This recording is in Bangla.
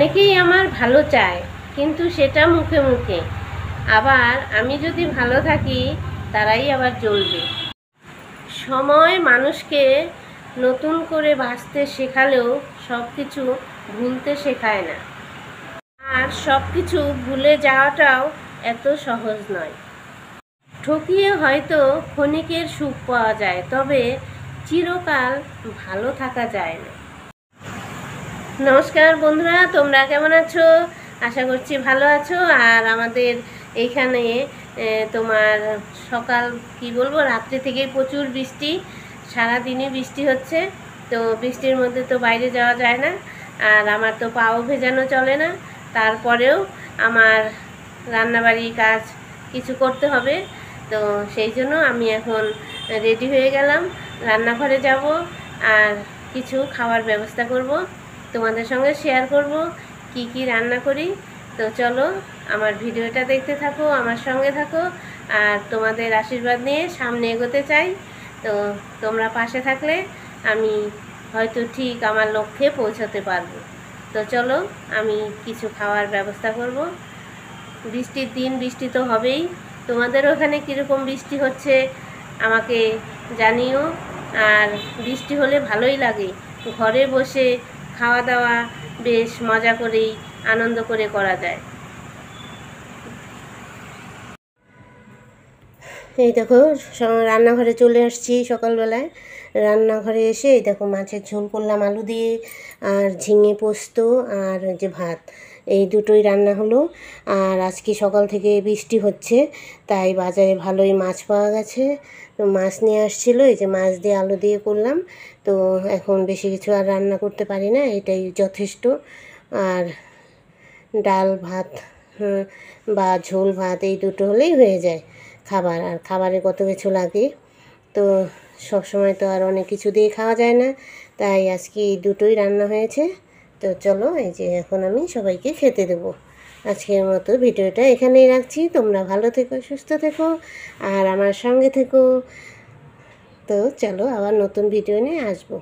অনেকেই আমার ভালো চায়, কিন্তু সেটা মুখে মুখে। আবার আমি যদি ভালো থাকি তারাই আবার জ্বলবে। সময় মানুষকে নতুন করে বাঁচতে শেখালেও সব কিছু ভুলতে শেখায় না। আর সব কিছু ভুলে যাওয়াটাও এত সহজ নয়। ঠকিয়ে হয়তো ক্ষণিকের সুখ পাওয়া যায়, তবে চিরকাল ভালো থাকা যায় না। নমস্কার বন্ধুরা, তোমরা কেমন আছো? আশা করছি ভালো আছো। আর আমাদের এইখানে তোমার সকাল কি বলবো, রাত্রি থেকেই প্রচুর বৃষ্টি, সারাদিনই বৃষ্টি হচ্ছে। তো বৃষ্টির মধ্যে তো বাইরে যাওয়া যায় না, আর আমার তো পাও ভেজানো চলে না। তারপরেও আমার রান্নাবাড়ির কাজ কিছু করতে হবে। তো সেই জন্য আমি এখন রেডি হয়ে গেলাম, রান্নাঘরে যাব আর কিছু খাওয়ার ব্যবস্থা করব। তোমাদের সঙ্গে শেয়ার করব কি কি রান্না করি। তো চলো আমার ভিডিওটা দেখতে থাকো, আমার সঙ্গে থাকো, আর তোমাদের আশীর্বাদ নিয়ে সামনে এগোতে চাই। তো তোমরা পাশে থাকলে আমি হয়তো ঠিক আমার লক্ষ্যে পৌঁছাতে পারবো। তো চলো আমি কিছু খাওয়ার ব্যবস্থা করব। বৃষ্টির দিন, বৃষ্টি তো হবেই। তোমাদের ওখানে কীরকম বৃষ্টি হচ্ছে আমাকে জানিও। আর বৃষ্টি হলে ভালোই লাগে, ঘরে বসে খাওয়া দাওয়া বেশ মজা করেই আনন্দ করে করা যায়। এই দেখো রান্নাঘরে চলে আসছি সকালবেলায়। রান্নাঘরে এসে এই দেখো মাছের ঝোল করলাম আলু দিয়ে, আর ঝিঙে পোস্ত, আর যে ভাত, এই দুটোই রান্না হলো। আর আজকে সকাল থেকে বৃষ্টি হচ্ছে, তাই বাজারে ভালোই মাছ পাওয়া গেছে। তো মাছ নিয়ে আসছিলো, এই যে মাছ দিয়ে আলু দিয়ে করলাম। তো এখন বেশি কিছু আর রান্না করতে পারি না, এটাই যথেষ্ট। আর ডাল ভাত বা ঝোল ভাত এই দুটো হলেই হয়ে যায় খাবার। আর খাবারে কত কিছু লাগে, তো সব সময় তো আর অনেক কিছু দিয়ে খাওয়া যায় না, তাই আজকে এই দুটোই রান্না হয়েছে। তো চলো এই যে এখন আমি সবাইকে খেতে দেবো। আজকের মতো ভিডিওটা এখানেই রাখছি। তোমরা ভালো থেকো, সুস্থ থেকো, আর আমার সঙ্গে থেকো। তো চলো আবার নতুন ভিডিও নিয়ে আসবো।